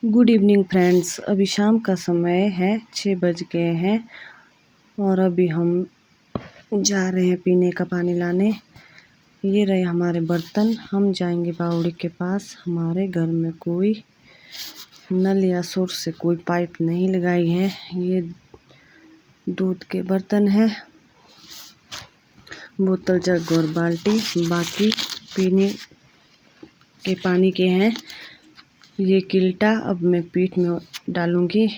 Good evening friends. अभी शाम का समय है, 6 बज गए हैं और अभी हम जा रहे हैं पीने का पानी लाने। ये रहे हमारे बर्तन। हम जाएंगे बावड़ी के पास। हमारे घर में कोई नल या सोर्स से कोई पाइप नहीं लगाई है। ये दूध के बर्तन है, बोतल, जग और बाल्टी। बाकी पीने के पानी के हैं। ये किल्टा अब मैं पीठ में डालूंगी।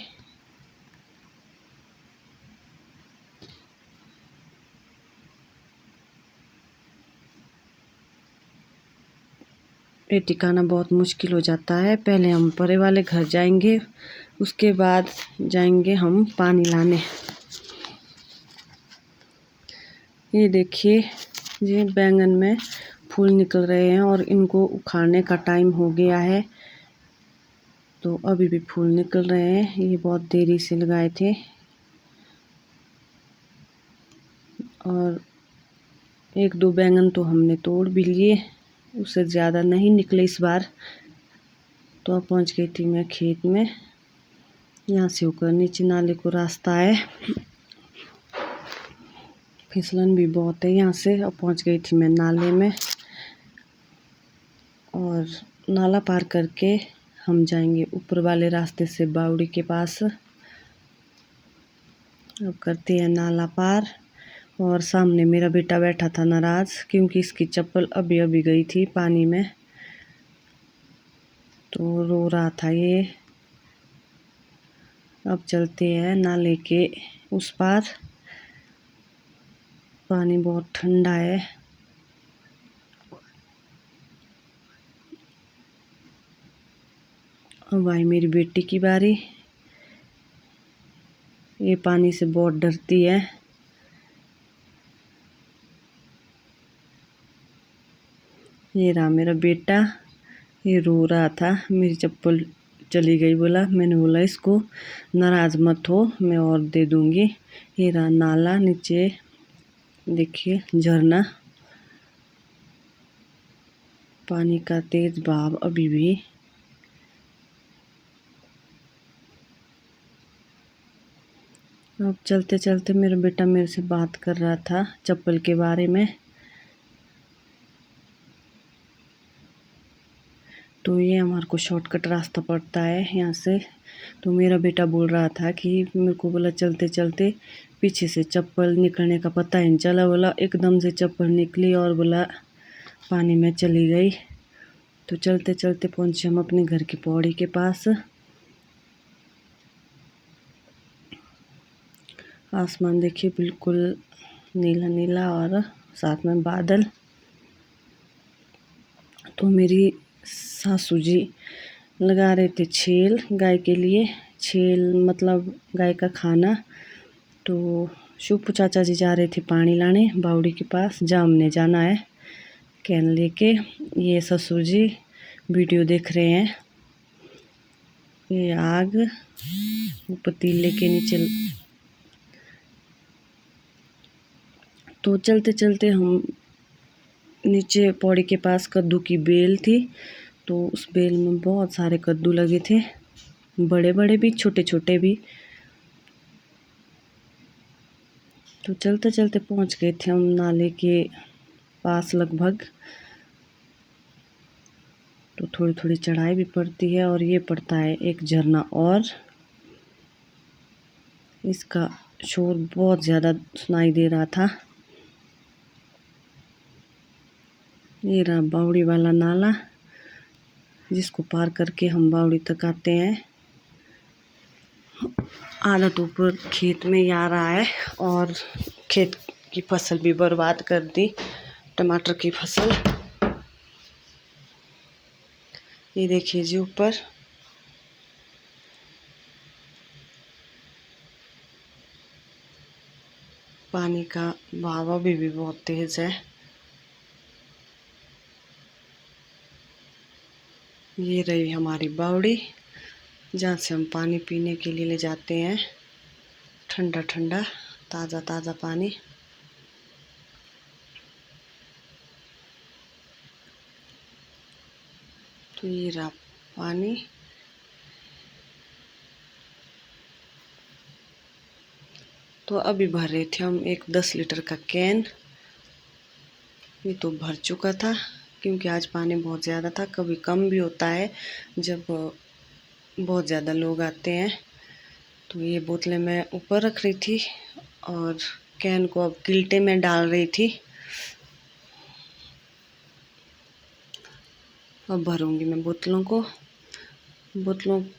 ये टिकाना बहुत मुश्किल हो जाता है। पहले हम परे वाले घर जाएंगे, उसके बाद जाएंगे हम पानी लाने। ये देखिए, ये बैंगन में फूल निकल रहे हैं और इनको उखाड़ने का टाइम हो गया है, तो अभी भी फूल निकल रहे हैं। ये बहुत देरी से लगाए थे और एक दो बैंगन तो हमने तोड़ भी लिए, उससे ज़्यादा नहीं निकले इस बार। तो अब पहुंच गई थी मैं खेत में। यहाँ से होकर नीचे नाले को रास्ता है, फिसलन भी बहुत है यहाँ से। अब पहुंच गई थी मैं नाले में और नाला पार करके हम जाएंगे ऊपर वाले रास्ते से बावड़ी के पास। अब करते हैं नाला पार। और सामने मेरा बेटा बैठा था नाराज़, क्योंकि इसकी चप्पल अभी अभी गई थी पानी में, तो रो रहा था ये। अब चलते हैं नाले के उस पार। पानी बहुत ठंडा है। अब आई मेरी बेटी की बारी। ये पानी से बहुत डरती है। ये रहा मेरा बेटा, ये रो रहा था। मेरी चप्पल चली गई, बोला। मैंने बोला इसको नाराज़ मत हो, मैं और दे दूंगी। ये रहा नाला, नीचे देखिए झरना, पानी का तेज बहाव अभी भी। अब चलते चलते मेरा बेटा मेरे से बात कर रहा था चप्पल के बारे में। तो ये हमारे को शॉर्टकट रास्ता पड़ता है यहाँ से। तो मेरा बेटा बोल रहा था कि मेरे को, बोला चलते चलते पीछे से चप्पल निकलने का पता ही नहीं चला। बोला एकदम से चप्पल निकली और बोला पानी में चली गई। तो चलते चलते पहुँचे हम अपने घर की पौड़ी के पास। आसमान देखिए बिल्कुल नीला नीला और साथ में बादल। तो मेरी सासू जी लगा रहे थे छेल गाय के लिए। छेल मतलब गाय का खाना। तो शुभ चाचा जी जा रहे थे पानी लाने बावड़ी के पास, जामने जाना है कैन लेके। ये ससुर जी वीडियो देख रहे हैं। ये आग पतीले के नीचे। तो चलते चलते हम नीचे पौड़ी के पास कद्दू की बेल थी, तो उस बेल में बहुत सारे कद्दू लगे थे, बड़े बड़े भी छोटे छोटे भी। तो चलते चलते पहुंच गए थे हम नाले के पास लगभग। तो थोड़ी थोड़ी चढ़ाई भी पड़ती है और ये पड़ता है एक झरना, और इसका शोर बहुत ज़्यादा सुनाई दे रहा था। ये रहा बावड़ी वाला नाला, जिसको पार करके हम बावड़ी तक आते हैं। आधा तो ऊपर खेत में ही आ रहा है और खेत की फसल भी बर्बाद कर दी, टमाटर की फसल। ये देखिए जी ऊपर। पानी का बहाव अभी भी बहुत तेज है। ये रही हमारी बावड़ी, जहाँ से हम पानी पीने के लिए ले जाते हैं। ठंडा ठंडा ताज़ा ताज़ा पानी। तो ये रहा पानी। तो अभी भर रहे थे हम एक 10 लीटर का कैन। ये तो भर चुका था क्योंकि आज पानी बहुत ज़्यादा था। कभी कम भी होता है जब बहुत ज़्यादा लोग आते हैं। तो ये बोतलें मैं ऊपर रख रही थी और कैन को अब गिल्टे में डाल रही थी। अब भरूंगी मैं बोतलों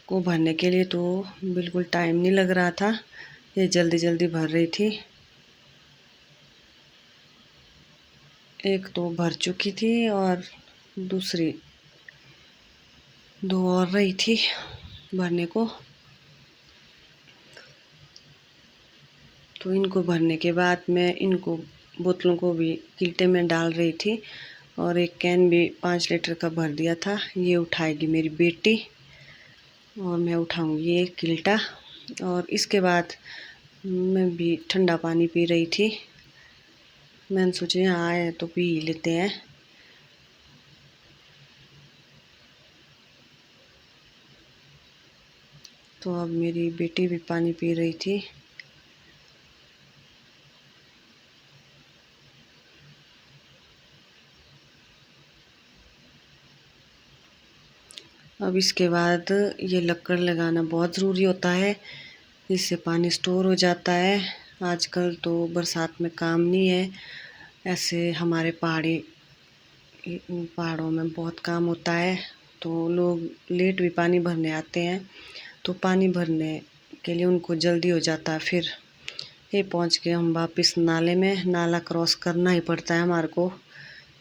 को भरने के लिए तो बिल्कुल टाइम नहीं लग रहा था। ये जल्दी जल्दी भर रही थी। एक तो भर चुकी थी और दूसरी 2 और रही थी भरने को। तो इनको भरने के बाद मैं इनको बोतलों को भी गिल्टे में डाल रही थी और एक कैन भी 5 लीटर का भर दिया था। ये उठाएगी मेरी बेटी और मैं उठाऊंगी ये गिल्टा। और इसके बाद मैं भी ठंडा पानी पी रही थी। मैंने सोचा यहाँ आए तो पी लेते हैं। तो अब मेरी बेटी भी पानी पी रही थी। अब इसके बाद ये लक्कड़ लगाना बहुत ज़रूरी होता है, इससे पानी स्टोर हो जाता है। आजकल तो बरसात में काम नहीं है, ऐसे हमारे पहाड़ों में बहुत काम होता है। तो लोग लेट भी पानी भरने आते हैं, तो पानी भरने के लिए उनको जल्दी हो जाता है। फिर ये पहुंच के हम वापस नाले में, नाला क्रॉस करना ही पड़ता है हमारे को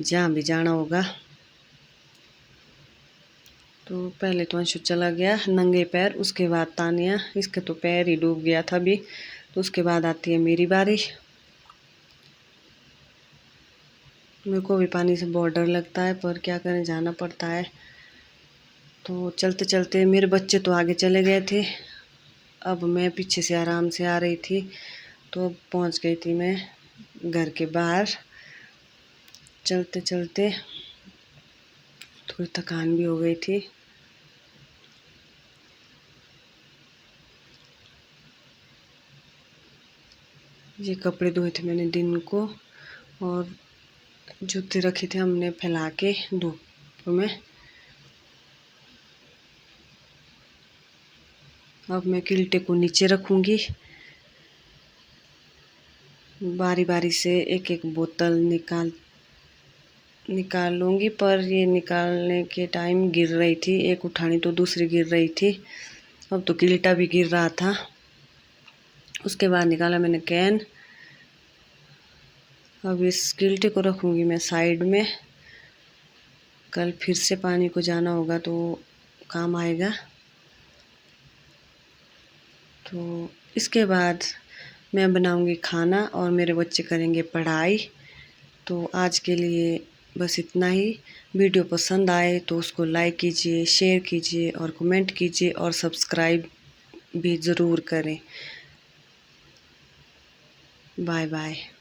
जहाँ भी जाना होगा। तो पहले तो अंशु चला गया नंगे पैर, उसके बाद तानिया, इसके तो पैर ही डूब गया था अभी। तो उसके बाद आती है मेरी बारी। मेरे को भी पानी से बहुत डर लगता है पर क्या करें, जाना पड़ता है। तो चलते चलते मेरे बच्चे तो आगे चले गए थे, अब मैं पीछे से आराम से आ रही थी। तो अब पहुंच गई थी मैं घर के बाहर। चलते चलते थोड़ी थकान भी हो गई थी। ये कपड़े धोए थे मैंने दिन को और जूते रखे थे हमने फैला के धूप में। अब मैं गिल्टे को नीचे रखूँगी, बारी बारी से एक एक बोतल निकाल लूँगी। पर ये निकालने के टाइम गिर रही थी, एक उठानी तो दूसरी गिर रही थी। अब तो गिल्टा भी गिर रहा था। उसके बाद निकाला मैंने कैन। अब इस गिल्टे को रखूँगी मैं साइड में, कल फिर से पानी को जाना होगा तो काम आएगा। तो इसके बाद मैं बनाऊँगी खाना और मेरे बच्चे करेंगे पढ़ाई। तो आज के लिए बस इतना ही। वीडियो पसंद आए तो उसको लाइक कीजिए, शेयर कीजिए और कमेंट कीजिए और सब्सक्राइब भी ज़रूर करें। Bye bye.